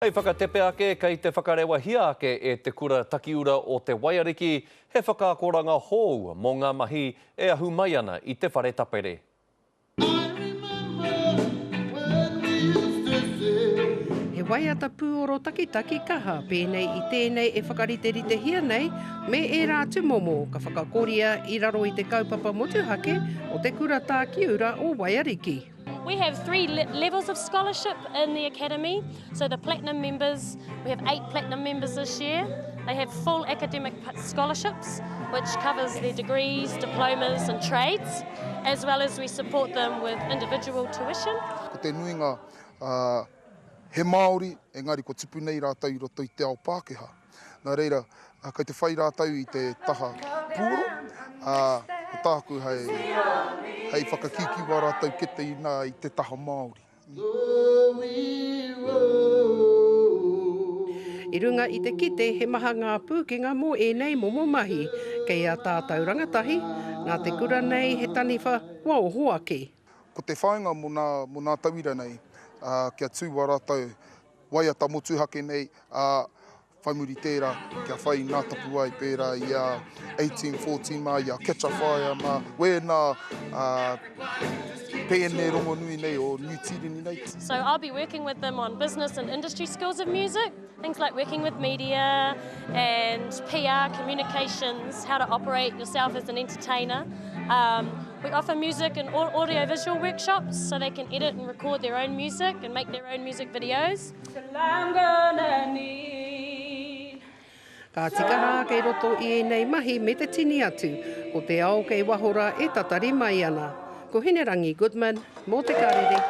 Hei whakatepe ake, kei te whakarewa hia ake e te kura takiura o te Waiariki, he whakaakoranga hou mō ngā mahi e ahu mai ana i te whare tapere. He waiata pūoro takitaki kaha, pēnei i tēnei e whakariterite hia nei, me e rātu momo ka whakakoria i raro i te kaupapa motuhake o te kura tākiura o Waiariki. We have 3 levels of scholarship in the Academy. So the Platinum members, we have 8 Platinum members this year. They have full academic scholarships, which covers their degrees, diplomas and trades, as well as we support them with individual tuition. Ko te nuinga he Māori, engari ko tipu nei rātau i roto i te ao Pākehā. Nā reira, kei te whai rātau i te taha pūro, ko tāku hei whakakiki wā rātau kete i te taha Māori. I runga i te kite, he maha ngā pūkenga mō e nei momo mahi, kei a tātou rangatahi, nā te kura nei he taniwha wauhoake. Ko te whāinga mo nā tauira nei, kia tū wā rātau waiata motuhake nei, whaimuri tērā, kia whai nā tapu ai pērā i 1814 mā, i a Ketcha Whaia mā, wēnā pēne rongo nui nei o New Tirini nei. So I'll be working with them on business and industry skills of music, things like working with media and PR, communications, how to operate yourself as an entertainer. We offer music and audio-visual workshops so they can edit and record their own music and make their own music videos. Ka tika rā kei roto i nei mahi me te tini atu, ko te ao kei wahora e tatari mai ana. Ko Hinerangi Goodman, mō te karere.